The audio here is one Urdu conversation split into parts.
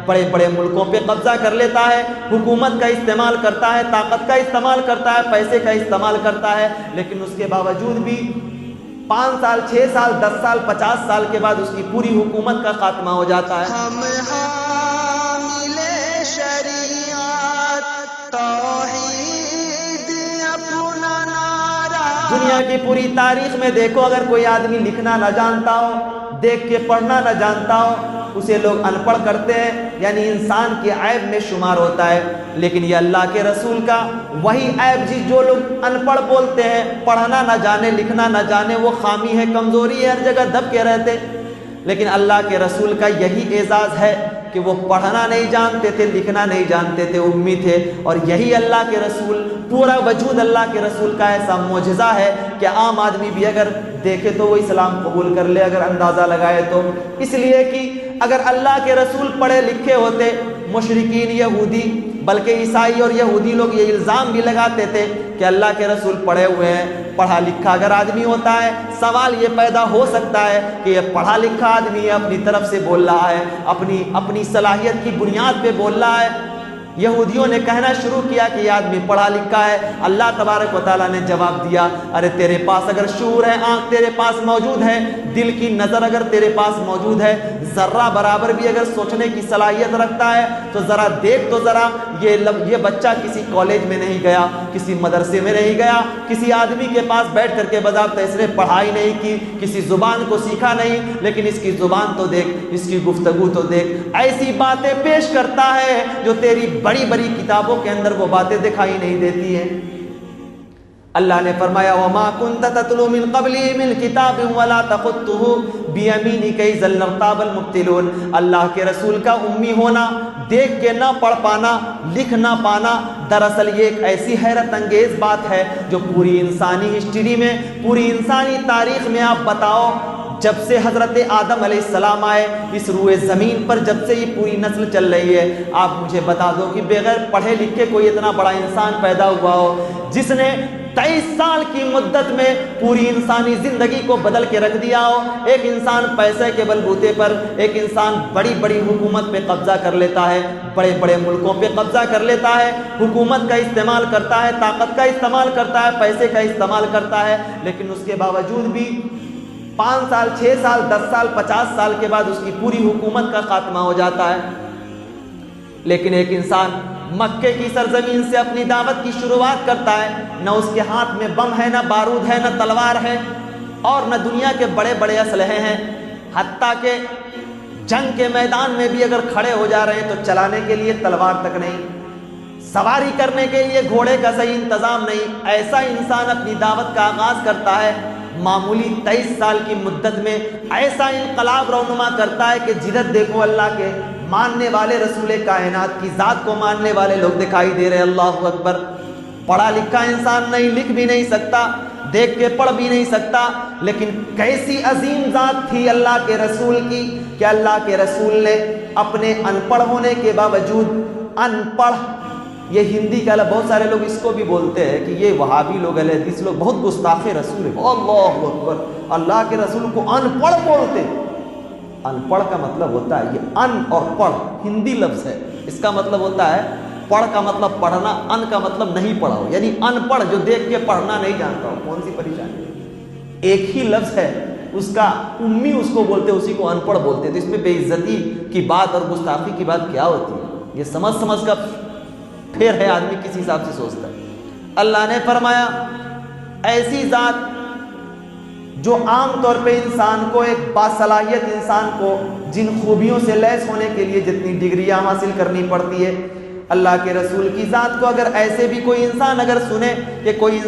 بڑے بڑے ملکوں پہ قبضہ کر لیتا ہے، حکومت کا استعمال کرتا ہے، طاقت کا استعمال کرتا ہے، پیسے کا استعمال کرتا ہے، لیکن اس کے باوجود بھی 5 سال 6 سال 10 سال 50 سال کے بعد اس کی پوری حکومت کا خاتمہ ہو جاتا ہے۔ ہم حامل شریعت توحید اپنا نعرہ۔ دنیا کی پوری تاریخ میں دیکھو، اگر کوئی آدمی لکھنا نہ جانتا ہو، دیکھ کے پڑھنا نہ جانتا ہو، اسے لوگ ان پڑھ کرتے ہیں، یعنی انسان کے عیب میں شمار ہوتا ہے۔ لیکن یہ اللہ کے رسول کا وہی عیب جو لوگ ان پڑھ بولتے ہیں، پڑھنا نہ جانے لکھنا نہ جانے، وہ خامی ہے، کمزوری ہے، ہر جگہ دب کے رہتے، لیکن اللہ کے رسول کا یہی اعزاز ہے کہ وہ پڑھنا نہیں جانتے تھے، لکھنا نہیں جانتے تھے، امی تھے، اور یہی اللہ کے رسول، پورا وجود اللہ کے رسول کا ایسا معجزہ ہے کہ عام آدمی بھی اگر دیکھے تو وہ اسلام قبول کر لے، اگر اندازہ لگائے تو۔ اس لیے کہ اگر اللہ کے رسول پڑھے لکھے ہوتے، مشرکین یہودی بلکہ عیسائی اور یہودی لوگ یہ الزام بھی لگاتے تھے کہ اللہ کے رسول پڑھے ہوئے ہیں، پڑھا لکھا اگر آدمی ہوتا ہے، سوال یہ پیدا ہو سکتا ہے کہ یہ پڑھا لکھا آدمی ہے، اپنی طرف سے بول رہا ہے، اپنی صلاحیت کی بنیاد پہ بول رہا ہے۔ یہودیوں نے کہنا شروع کیا کہ یہ آدمی پڑھا لکھا ہے۔ اللہ تبارک و تعالیٰ نے جواب دیا، ارے تیرے پاس اگر شعور ہے، آنکھ تیرے پاس موجود ہے، دل کی نظر اگر تیرے پاس موجود ہے، ذرہ برابر بھی اگر سوچنے کی صلاحیت رکھتا ہے تو ذرا دیکھ تو ذرا، یہ بچہ کسی کالج میں نہیں گیا، کسی مدرسے میں نہیں گیا، کسی آدمی کے پاس بیٹھ کر کے باضابطہ اس نے پڑھائی نہیں کی، کسی زبان کو سیکھا نہیں، لیکن اس کی زبان تو دیکھ، اس کی گفتگو تو دیکھ، ایسی باتیں پیش کرتا ہے جو تیری بڑی بڑی کتابوں کے اندر وہ باتیں دکھائی نہیں دیتی ہیں۔ اللہ نے فرمایا وَمَا كُنْتَ تَتْلُو مِنْ قَبْلِهِ مِنْ كِتَابٍ وَلَا تَخُطُّهُ بِيَمِينِكَ إِذًا لَّارْتَابَ الْمُبْطِلُونَ۔ اللہ کے رسول کا امی ہونا، دیکھ کے نہ پڑھ پانا، لکھ نہ پانا، دراصل یہ ایک ایسی حیرت انگیز بات ہے جو پوری انسانی ہسٹری میں، پوری انسانی تاریخ میں آپ بتاؤ، جب سے حضرت آدم علیہ السلام آئے اس روئے زمین پر، جب سے یہ پوری نسل چل رہی ہے، آپ مجھے بتا دو کہ بغیر پڑھے لکھے کوئی اتنا بڑا انسان پیدا ہوا ہو جس نے 23 سال کی مدت میں پوری انسانی زندگی کو بدل کے رکھ دیا ہو۔ ایک انسان پیسے کے بلبوتے پر، ایک انسان بڑی بڑی حکومت پہ قبضہ کر لیتا ہے، بڑے بڑے ملکوں پہ قبضہ کر لیتا ہے، حکومت کا استعمال کرتا ہے، طاقت کا استعمال کرتا ہے، پیسے کا استعمال کرتا ہے، لیکن اس کے باوجود بھی 5 سال 6 سال 10 سال 50 سال کے بعد اس کی پوری حکومت کا خاتمہ ہو جاتا ہے۔ لیکن ایک انسان مکے کی سرزمین سے اپنی دعوت کی شروعات کرتا ہے، نہ اس کے ہاتھ میں بم ہے، نہ بارود ہے، نہ تلوار ہے، اور نہ دنیا کے بڑے بڑے اسلحے ہیں، حتیٰ کہ جنگ کے میدان میں بھی اگر کھڑے ہو جا رہے ہیں تو چلانے کے لیے تلوار تک نہیں، سواری کرنے کے لیے گھوڑے کا صحیح انتظام نہیں۔ ایسا انسان اپنی دعوت کا آغاز کرتا ہے، معمولی 23 سال کی مدت میں ایسا انقلاب رونما کرتا ہے کہ جدھر دیکھو اللہ کے ماننے والے، رسول کائنات کی ذات کو ماننے والے لوگ دکھائی دے رہے۔ اللہ اکبر۔ پڑھا لکھا انسان نہیں، لکھ بھی نہیں سکتا، دیکھ کے پڑھ بھی نہیں سکتا، لیکن کیسی عظیم ذات تھی اللہ کے رسول کی کہ اللہ کے رسول نے اپنے ان پڑھ ہونے کے باوجود، ان پڑھ، یہ ہندی کا بہت سارے لوگ اس کو بھی بولتے ہیں کہ یہ وہابی لوگ، اہل حدیث لوگ بہت گستاخ رسول ہے۔ اللہ اکبر، اللہ کے رسول کو ان پڑھ بولتے۔ ان پڑھ کا مطلب ہوتا ہے، یہ ان اور پڑھ ہندی لفظ ہے، اس کا مطلب ہوتا ہے، پڑھ کا مطلب پڑھنا، ان کا مطلب نہیں پڑھا ہو، یعنی ان پڑھ جو دیکھ کے پڑھنا نہیں جانتا ہو۔ کون سی پریشانی ہے، ایک ہی لفظ ہے، اس کا امی اس کو بولتے، اسی کو ان پڑھ بولتے، تو اس میں بے عزتی کی بات اور گستاخی کی بات کیا ہوتی ہے؟ یہ سمجھ کا پھر ہے، آدمی کسی حساب سے سوچتا ہے۔ اللہ نے فرمایا ایسی ذات جو عام طور پہ انسان کو، ایک باصلاحیت انسان کو جن خوبیوں سے لیس ہونے کے لیے جتنی ڈگریاں حاصل کرنی پڑتی ہے، اللہ کے رسول کی ذات کو اگر ایسے بھی کوئی انسان اگر سنے کہ کوئی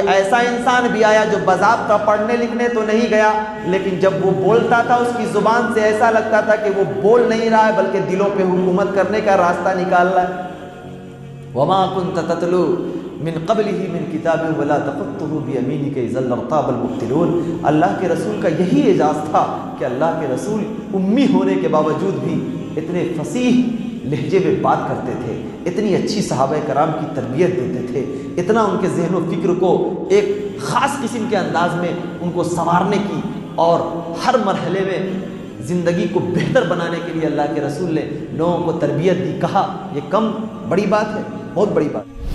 ایسا انسان بھی آیا جو باضابطہ پڑھنے لکھنے تو نہیں گیا، لیکن جب وہ بولتا تھا اس کی زبان سے ایسا لگتا تھا کہ وہ بول نہیں رہا ہے بلکہ دلوں پہ حکومت کرنے کا راستہ نکال رہا ہے۔ وَمَا كُنْتَ تَتْلُو مِنْ قَبْلِهِ مِنْ كِتَابٍ وَلَا تَخُطُّهُ بِيَمِينِكَ إِذًا لَّارْتَابَ الْمُبْطِلُونَ۔ اللہ کے رسول کا یہی اعزاز تھا کہ اللہ کے رسول امی ہونے کے باوجود بھی اتنے فصیح لہجے میں بات کرتے تھے، اتنی اچھی صحابہ کرام کی تربیت دیتے تھے، اتنا ان کے ذہن و فکر کو ایک خاص قسم کے انداز میں ان کو سنوارنے کی، اور ہر مرحلے میں زندگی کو بہتر بنانے کے لیے اللہ کے رسول نے لوگوں کو تربیت دی، کہا، یہ کم بڑی بات ہے؟ بہت بڑی بات ہے۔